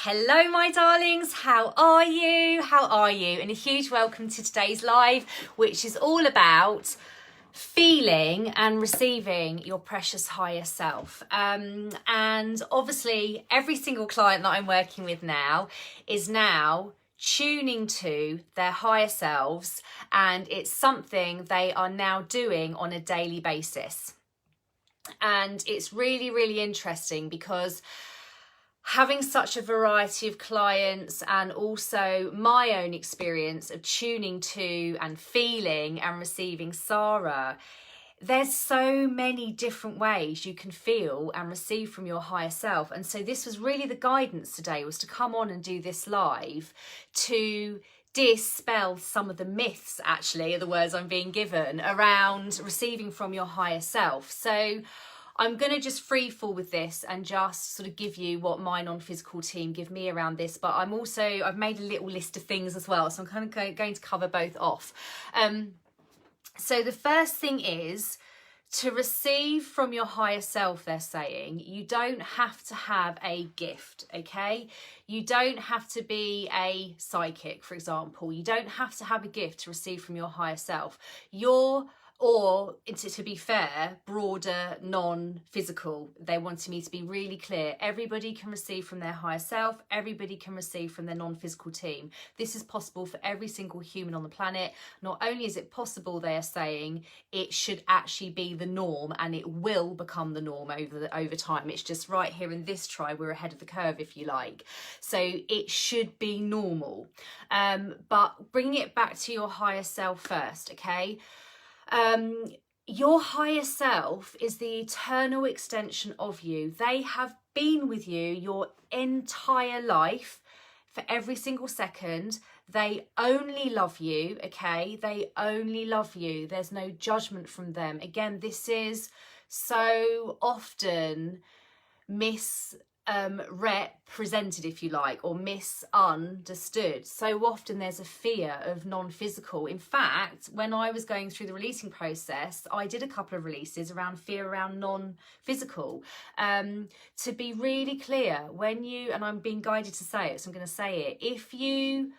Hello my darlings, how are you? How are you? And a huge welcome to today's live, which is all about feeling and receiving your precious higher self. And obviously every single client that I'm working with now is now tuning to their higher selves, and it's something they are now doing on a daily basis. And it's really, really interesting because having such a variety of clients and also my own experience of tuning to and feeling and receiving Sarah, there's so many different ways you can feel and receive from your higher self. And so this was really the guidance today, was to come on and do this live to dispel some of the myths, actually, are the words I'm being given, around receiving from your higher self. So I'm going to just free fall with this and just sort of give you what my non-physical team give me around this. But I've made a little list of things as well. So I'm kind of going to cover both off. So the first thing is to receive from your higher self. They're saying you don't have to have a gift, okay? You don't have to be a psychic, for example. You don't have to have a gift to receive from your higher self. Or, to be fair, broader, non-physical. They wanted me to be really clear. Everybody can receive from their higher self. Everybody can receive from their non-physical team. This is possible for every single human on the planet. Not only is it possible, they are saying, it should actually be the norm, and it will become the norm over time. It's just right here in this tribe, we're ahead of the curve, if you like. So it should be normal. But bringing it back to your higher self first, okay? Your higher self is the eternal extension of you. They have been with you your entire life, for every single second. They only love you, okay? They only love you. There's no judgment from them. Again, this is so often misrepresented, if you like, or misunderstood. So often there's a fear of non-physical. In fact, when I was going through the releasing process, I did a couple of releases around fear around non-physical. To be really clear, when you, and I'm being guided to say it, so I'm going to say it, if you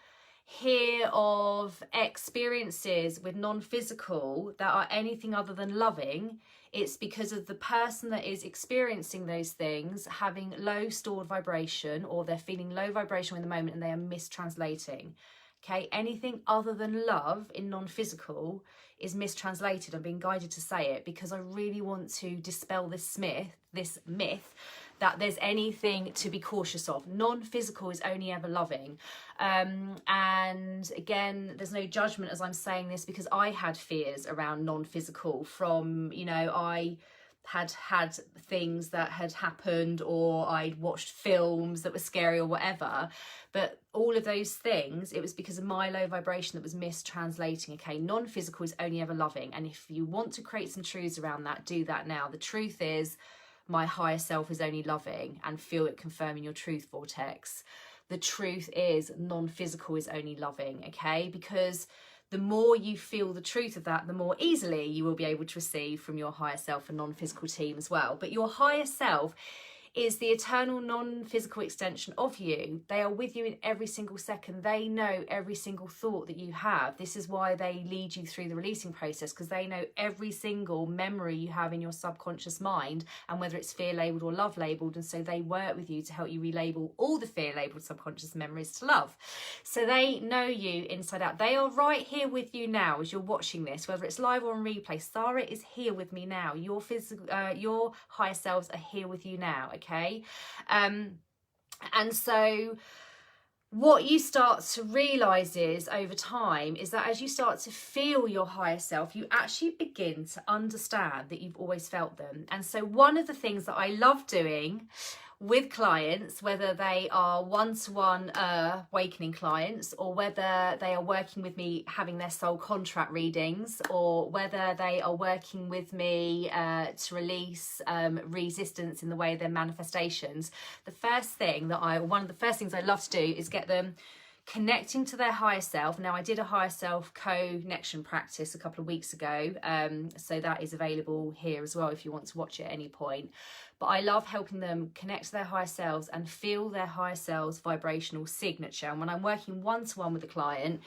hear of experiences with non-physical that are anything other than loving, it's because of the person that is experiencing those things having low stored vibration, or they're feeling low vibration in the moment and they are mistranslating. Okay, anything other than love in non-physical is mistranslated. I'm being guided to say it because I really want to dispel this myth that there's anything to be cautious of. Non-physical is only ever loving. And again, there's no judgment as I'm saying this, because I had fears around non-physical from, I had things that had happened, or I'd watched films that were scary or whatever. But all of those things, it was because of my low vibration that was mistranslating. Okay, non-physical is only ever loving. And if you want to create some truths around that, do that now. The truth is, my higher self is only loving, and feel it confirming your truth vortex. The truth is, non-physical is only loving, okay? Because the more you feel the truth of that, the more easily you will be able to receive from your higher self and non-physical team as well. But your higher self is the eternal non-physical extension of you. They are with you in every single second. They know every single thought that you have. This is why they lead you through the releasing process, because they know every single memory you have in your subconscious mind, and whether it's fear labeled or love labeled. And so they work with you to help you relabel all the fear labeled subconscious memories to love. So they know you inside out. They are right here with you now as you're watching this, whether it's live or on replay. Sarah is here with me now. Your higher selves are here with you now, okay? And so what you start to realize is, over time, is that as you start to feel your higher self, you actually begin to understand that you've always felt them. And so one of the things that I love doing with clients, whether they are one-to-one awakening clients, or whether they are working with me having their soul contract readings, or whether they are working with me to release resistance in the way of their manifestations, one of the first things I love to do is get them connecting to their higher self. Now, I did a higher self connection practice a couple of weeks ago, so that is available here as well if you want to watch it at any point. But I love helping them connect to their higher selves and feel their higher selves vibrational signature. And when I'm working one-to-one with a client,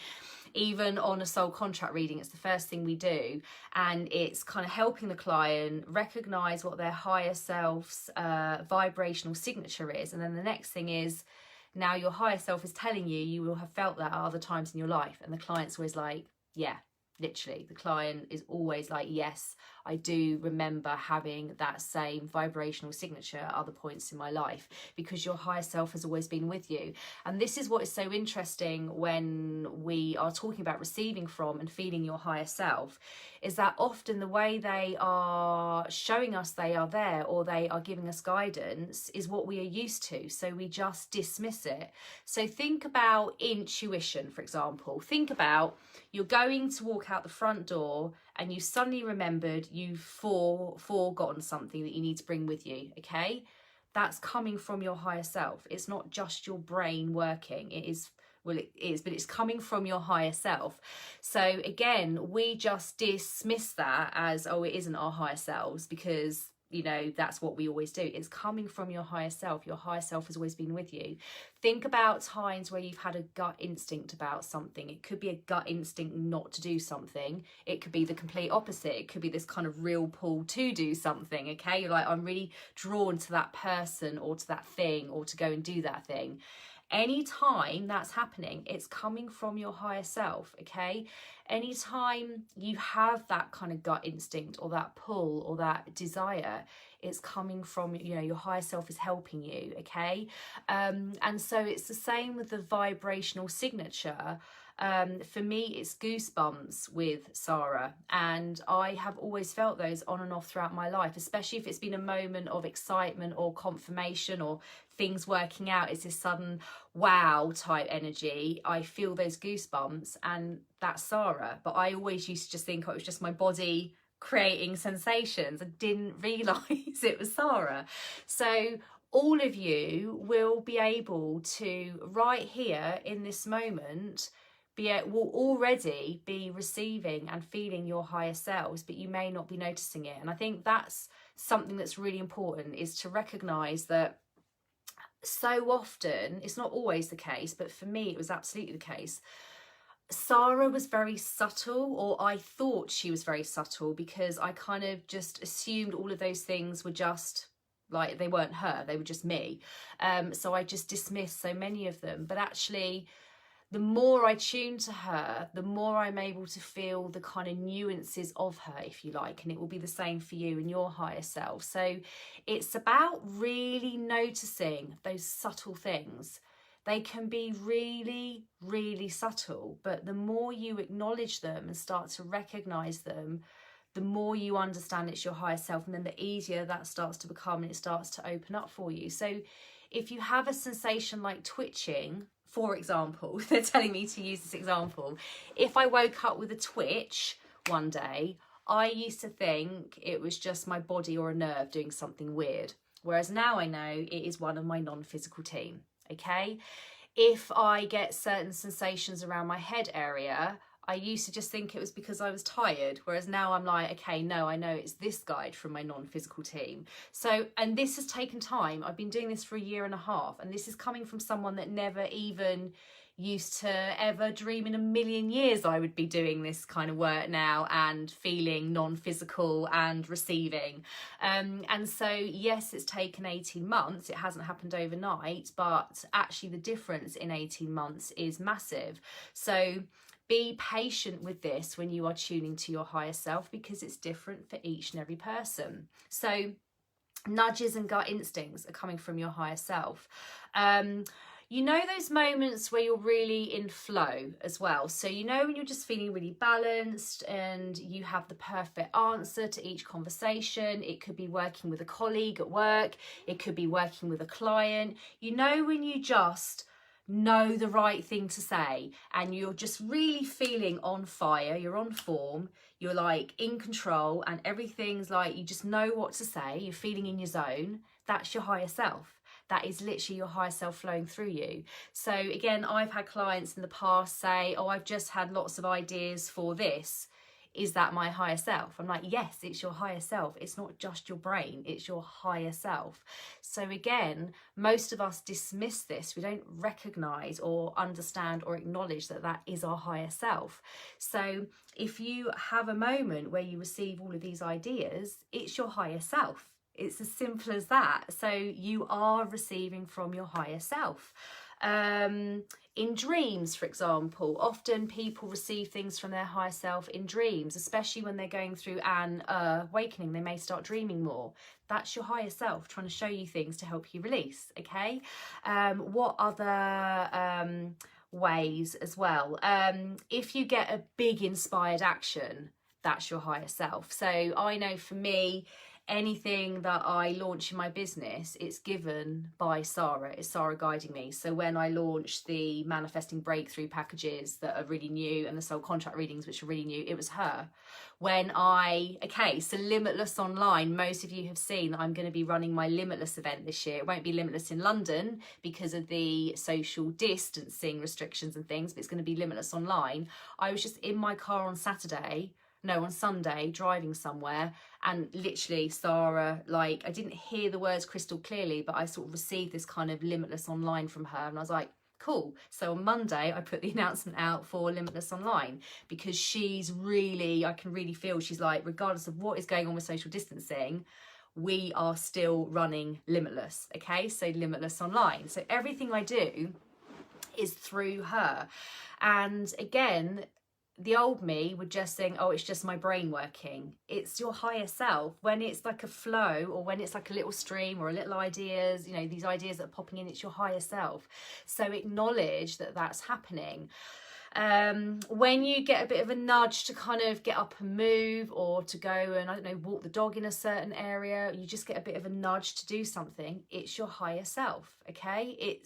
even on a soul contract reading, it's the first thing we do, and it's kind of helping the client recognize what their higher self's vibrational signature is. And then the next thing is, now your higher self is telling you, you will have felt that at other times in your life. And the client's always like, yeah, literally, the client is always like, yes, I do remember having that same vibrational signature at other points in my life, because your higher self has always been with you. And this is what is so interesting when we are talking about receiving from and feeling your higher self, is that often the way they are showing us they are there, or they are giving us guidance, is what we are used to. So we just dismiss it. So think about intuition, for example. Think about, you're going to walk out the front door and you suddenly remembered you've forgotten something that you need to bring with you, okay? That's coming from your higher self. It's not just your brain working. It is, well, it is, but it's coming from your higher self. So again, we just dismiss that as, oh, it isn't our higher selves, because, you know, that's what we always do. It's coming from your higher self. Your higher self has always been with you. Think about times where you've had a gut instinct about something. It could be a gut instinct not to do something. It could be the complete opposite. It could be this kind of real pull to do something, okay? You're like, I'm really drawn to that person or to that thing or to go and do that thing. Anytime that's happening, it's coming from your higher self, okay? Anytime you have that kind of gut instinct or that pull or that desire, it's coming from, you know, your higher self is helping you, okay? And so it's the same with the vibrational signature. For me, it's goosebumps with Sarah, and I have always felt those on and off throughout my life, especially if it's been a moment of excitement or confirmation or things working out. It's this sudden wow type energy. I feel those goosebumps, and that's Sarah. But I always used to just think, oh, it was just my body creating sensations. I didn't realise it was Sarah. So all of you will be able to, right here in this moment, will already be receiving and feeling your higher selves, but you may not be noticing it. And I think that's something that's really important, is to recognize that so often, it's not always the case, but for me it was absolutely the case, Sarah was very subtle, or I thought she was very subtle, because I kind of just assumed all of those things were just like, they weren't her, they were just me. So I just dismissed so many of them. But actually, the more I tune to her, the more I'm able to feel the kind of nuances of her, if you like, and it will be the same for you and your higher self. So it's about really noticing those subtle things. They can be really, really subtle, but the more you acknowledge them and start to recognize them, the more you understand it's your higher self, and then the easier that starts to become, and it starts to open up for you. So if you have a sensation like twitching, for example, they're telling me to use this example. If I woke up with a twitch one day, I used to think it was just my body or a nerve doing something weird. Whereas now I know it is one of my non-physical team, okay? If I get certain sensations around my head area, I used to just think it was because I was tired, whereas now I'm like, okay, no, I know it's this guide from my non-physical team. So, and this has taken time. I've been doing this for 1.5 years, and this is coming from someone that never even used to ever dream in a million years I would be doing this kind of work now and feeling non-physical and receiving. And so, yes, it's taken 18 months. It hasn't happened overnight, but actually the difference in 18 months is massive. So be patient with this when you are tuning to your higher self, because it's different for each and every person. So nudges and gut instincts are coming from your higher self. You know those moments where you're really in flow as well. So you know when you're just feeling really balanced and you have the perfect answer to each conversation. It could be working with a colleague at work. It could be working with a client. You know when you just know the right thing to say and you're just really feeling on fire, you're on form, you're like in control, and everything's like, you just know what to say, you're feeling in your zone. That's your higher self. that is literally your higher self flowing through you. So again, I've had clients in the past say, oh, I've just had lots of ideas for this. Is that my higher self? I'm like, yes, it's your higher self. It's not just your brain, it's your higher self. So again, most of us dismiss this. We don't recognize or understand or acknowledge that that is our higher self. So if you have a moment where you receive all of these ideas, it's your higher self. It's as simple as that. So you are receiving from your higher self. In dreams, for example, often people receive things from their higher self in dreams, especially when they're going through an awakening. They may start dreaming more. That's your higher self trying to show you things to help you release. Okay. What other ways as well? If you get a big inspired action, that's your higher self. So I know for me, anything that I launch in my business, it's given by Sarah. It's Sarah guiding me. So when I launched the manifesting breakthrough packages that are really new and the soul contract readings, which are really new, it was her. So Limitless Online, most of you have seen that I'm going to be running my Limitless event this year. It won't be Limitless in London because of the social distancing restrictions and things, but it's going to be Limitless Online. I was just in my car on Sunday, driving somewhere, and literally Sarah, like, I didn't hear the words crystal clearly, but I sort of received this kind of Limitless Online from her, and I was like, cool. So on Monday, I put the announcement out for Limitless Online, because I can really feel she's like, regardless of what is going on with social distancing, we are still running Limitless, okay? So Limitless Online. So everything I do is through her. And again, the old me would just think, oh, it's just my brain working. It's your higher self. When it's like a flow, or when it's like a little stream or a little ideas, these ideas that are popping in, it's your higher self. So acknowledge that that's happening. When you get a bit of a nudge to kind of get up and move, or to go and, walk the dog in a certain area, you just get a bit of a nudge to do something, it's your higher self, okay?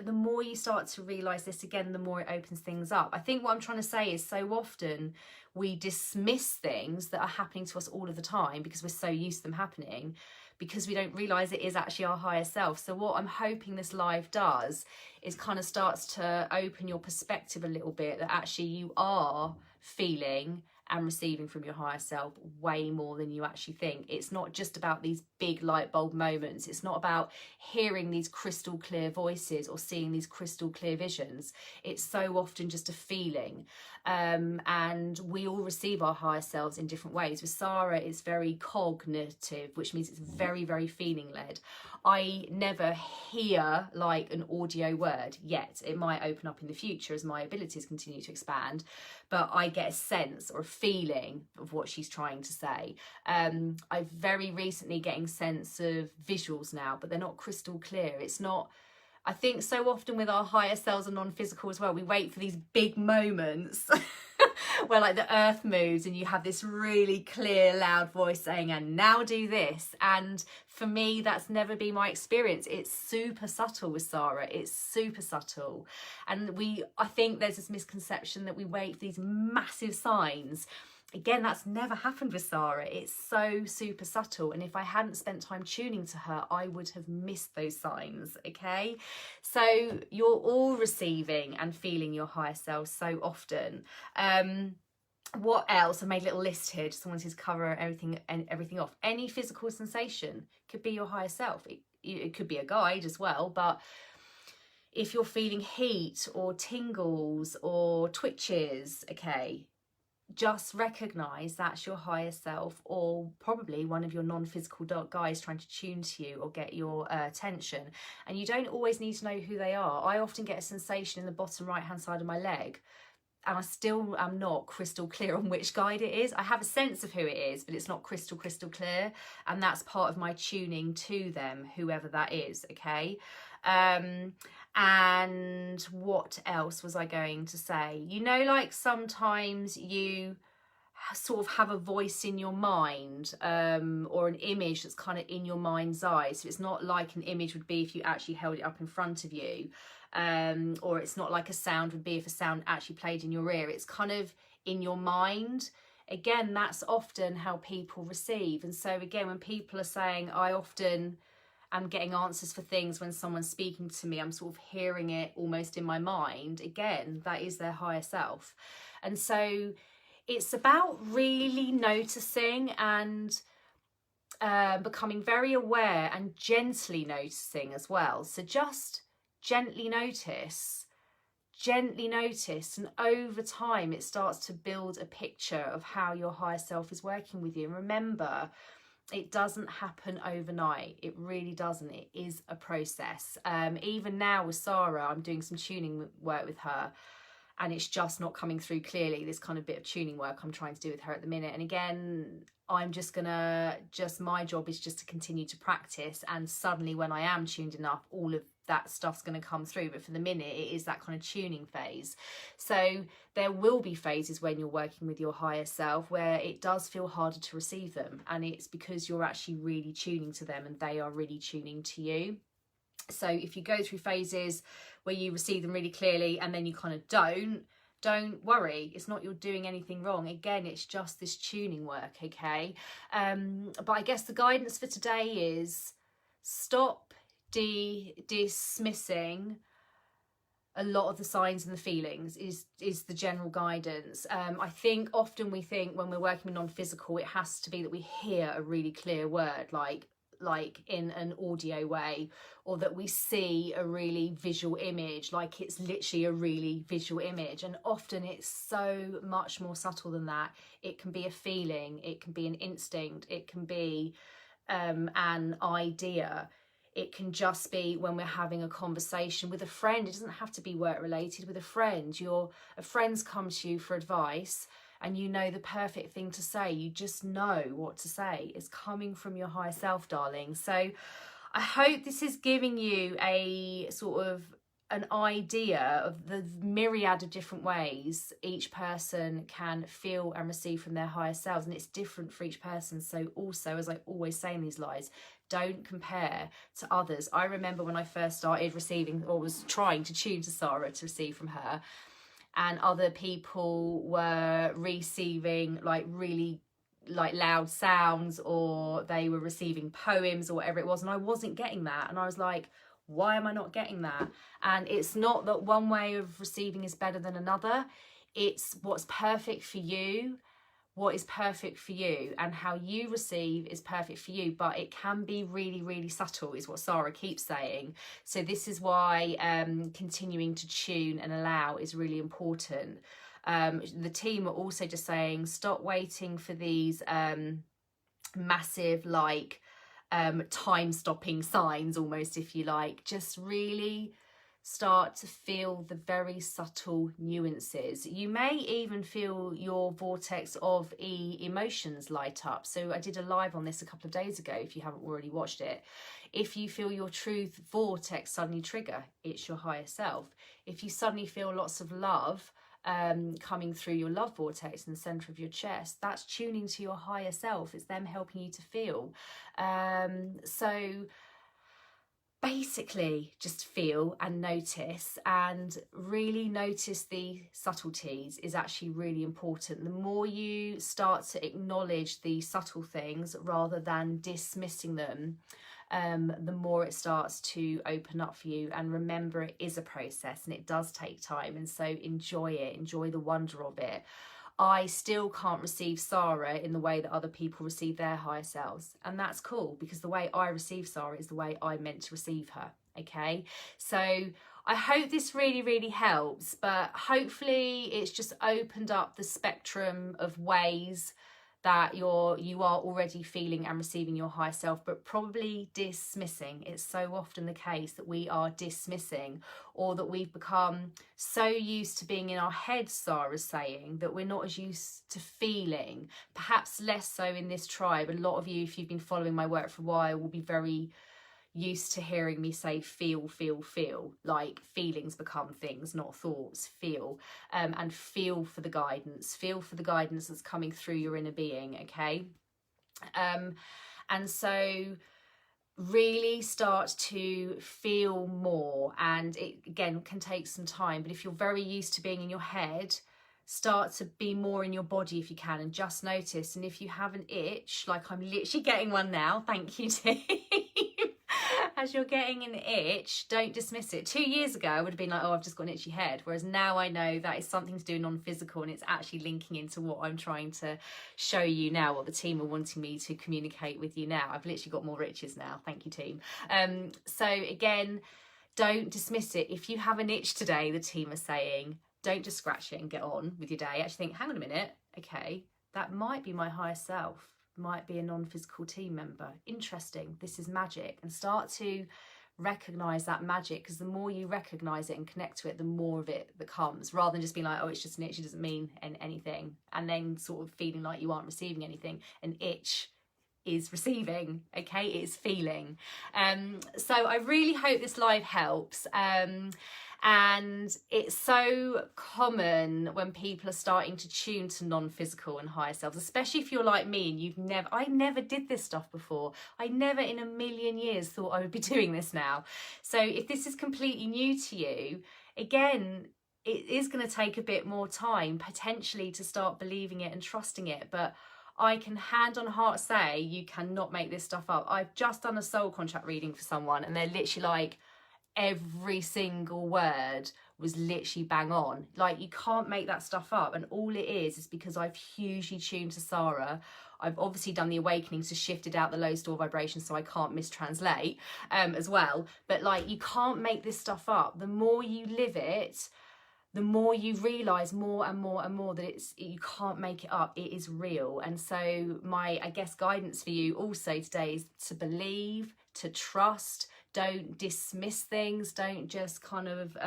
The more you start to realize this, again, the more it opens things up. I think what I'm trying to say is, so often we dismiss things that are happening to us all of the time because we're so used to them happening, because we don't realize it is actually our higher self. So what I'm hoping this live does is kind of starts to open your perspective a little bit, that actually you are feeling and receiving from your higher self way more than you actually think. It's not just about these big light bulb moments. It's not about hearing these crystal clear voices or seeing these crystal clear visions. It's so often just a feeling. And we all receive our higher selves in different ways. With Sarah, it's very cognitive, which means it's very, very feeling led. I never hear like an audio word yet. It might open up in the future as my abilities continue to expand, but I get a sense or a feeling of what she's trying to say. I'm very recently getting sense of visuals now, but they're not crystal clear. It's not, I think so often with our higher selves and non-physical as well, we wait for these big moments where like the earth moves and you have this really clear, loud voice saying, and now do this. And for me, that's never been my experience. It's super subtle with Sarah. It's super subtle. And I think there's this misconception that we wait for these massive signs. Again, that's never happened with Sarah. It's so super subtle. And if I hadn't spent time tuning to her, I would have missed those signs, okay? So you're all receiving and feeling your higher self so often. What else? I made a little list here. Just wanted to cover everything off. Any physical sensation could be your higher self. It could be a guide as well, but if you're feeling heat or tingles or twitches, okay, just recognize that's your higher self, or probably one of your non-physical guides trying to tune to you or get your attention. And you don't always need to know who they are. I often get a sensation in the bottom right hand side of my leg, and I still am not crystal clear on which guide it is. I have a sense of who it is, but it's not crystal clear, and that's part of my tuning to them, whoever that is, okay? And what else was I going to say? Like sometimes you sort of have a voice in your mind, or an image that's kind of in your mind's eye. So it's not like an image would be if you actually held it up in front of you, or it's not like a sound would be if a sound actually played in your ear. It's kind of in your mind. Again, that's often how people receive. And so again, when people are saying, I often am getting answers for things when someone's speaking to me. I'm sort of hearing it almost in my mind. Again, that is their higher self. And so it's about really noticing and becoming very aware and gently noticing as well. So just gently notice, and over time it starts to build a picture of how your higher self is working with you. And remember, it doesn't happen overnight. It really doesn't. It is a process. Even now with Sarah, I'm doing some tuning work with her, and it's just not coming through clearly, this kind of bit of tuning work I'm trying to do with her at the minute. And again, I'm just gonna, my job is just to continue to practice, and suddenly when I am tuned enough, all of that stuff's going to come through. But for the minute, it is that kind of tuning phase. So there will be phases when you're working with your higher self where it does feel harder to receive them, and it's because you're actually really tuning to them and they are really tuning to you. So if you go through phases where you receive them really clearly and then you kind of don't worry. It's not you're doing anything wrong. Again, it's just this tuning work, okay? But I guess the guidance for today is stop dismissing a lot of the signs and the feelings is the general guidance. I think often we think when we're working with non-physical, it has to be that we hear a really clear word, like in an audio way, or that we see a really visual image, like it's literally a really visual image. And often it's so much more subtle than that. It can be a feeling, it can be an instinct, it can be an idea. It can just be when we're having a conversation with a friend. It doesn't have to be work related. With a friend, a friend's come to you for advice and you know the perfect thing to say. You just know what to say. It's coming from your higher self, darling. So I hope this is giving you a sort of an idea of the myriad of different ways each person can feel and receive from their higher selves, and it's different for each person. So also, as I always say in these lives, don't compare to others. I remember when I first started receiving, or was trying to tune to Sarah to receive from her, and other people were receiving like really like loud sounds, or they were receiving poems or whatever it was, and I wasn't getting that. And I was like, why am I not getting that? And it's not that one way of receiving is better than another. It's what's perfect for you, what is perfect for you, and how you receive is perfect for you. But it can be really, really subtle, is what Sarah keeps saying. So this is why continuing to tune and allow is really important. The team are also just saying, stop waiting for these massive, like, time-stopping signs almost, if you like. Just really start to feel the very subtle nuances. You may even feel your vortex of emotions light up. So I did a live on this a couple of days ago, if you haven't already watched it. If you feel your truth vortex suddenly trigger, it's your higher self. If you suddenly feel lots of love coming through your love vortex in the center of your chest, that's tuning to your higher self. It's them helping you to feel. So basically just feel and notice, and really notice the subtleties is actually really important. The more you start to acknowledge the subtle things rather than dismissing them, the more it starts to open up for you. And remember, it is a process and it does take time, and so enjoy it, enjoy the wonder of it. I still can't receive Sarah in the way that other people receive their higher selves, and that's cool, because the way I receive Sarah is the way I'm meant to receive her, okay? So I hope this really, really helps, but hopefully it's just opened up the spectrum of ways that you are already feeling and receiving your higher self, but probably dismissing. It's so often the case that we are dismissing, or that we've become so used to being in our heads, Sarah's saying, that we're not as used to feeling. Perhaps less so in this tribe. A lot of you, if you've been following my work for a while, will be very used to hearing me say feel, like feelings become things, not thoughts. Feel, and feel for the guidance that's coming through your inner being, okay? And so really start to feel more, and it again can take some time, but if you're very used to being in your head, start to be more in your body if you can, and just notice. And if you have an itch, like I'm literally getting one now, thank you team. as you're getting an itch, don't dismiss it. 2 years ago, I would have been like, oh, I've just got an itchy head. Whereas now I know that is something to do non-physical, and it's actually linking into what I'm trying to show you now, what the team are wanting me to communicate with you now. I've literally got more itches now. Thank you, team. So again, don't dismiss it. If you have an itch today, the team are saying, don't just scratch it and get on with your day. Actually think, hang on a minute. Okay, that might be my higher self. Might be a non-physical team member. Interesting, this is magic. And start to recognize that magic, because the more you recognize it and connect to it, the more of it becomes, rather than just being like, oh, it's just an itch, it doesn't mean anything, and then sort of feeling like you aren't receiving anything. An itch is receiving, okay? It is feeling. So I really hope this live helps. And it's so common when people are starting to tune to non-physical and higher selves, especially if you're like me and I never did this stuff before. I never in a million years thought I would be doing this now. So if this is completely new to you, again, it is going to take a bit more time potentially to start believing it and trusting it. But I can hand on heart say you cannot make this stuff up. I've just done a soul contract reading for someone, and they're literally like, every single word was literally bang on. Like, you can't make that stuff up. And all it is because I've hugely tuned to Sarah. I've obviously done the awakening, so shifted out the low store vibration so I can't mistranslate as well. But like, you can't make this stuff up. The more you live it, the more you realise more and more and more that you can't make it up. It is real. And so my, I guess, guidance for you also today is to believe, to trust. Don't dismiss things. Don't just kind of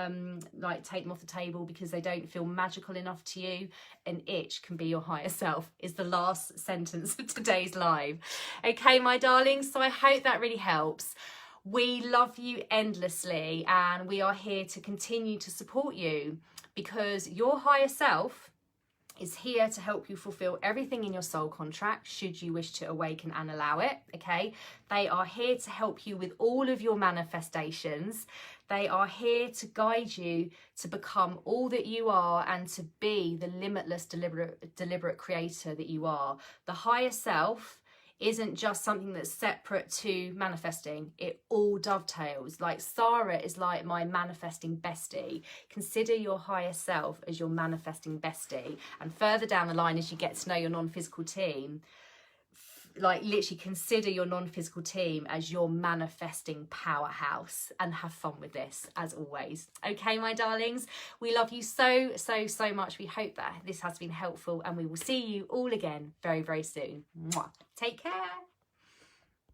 like take them off the table because they don't feel magical enough to you. An itch can be your higher self is the last sentence of today's live. Okay, my darlings, so I hope that really helps. We love you endlessly, and we are here to continue to support you, because your higher self is here to help you fulfill everything in your soul contract, should you wish to awaken and allow it, okay? They are here to help you with all of your manifestations. They are here to guide you to become all that you are and to be the limitless, deliberate creator that you are. The higher self isn't just something that's separate to manifesting. It all dovetails. Like, Sarah is like my manifesting bestie. Consider your higher self as your manifesting bestie. And further down the line, as you get to know your non-physical team, like, literally consider your non-physical team as your manifesting powerhouse, and have fun with this as always. Okay, my darlings, we love you so much. We hope that this has been helpful, and we will see you all again very soon. Mwah. Take care.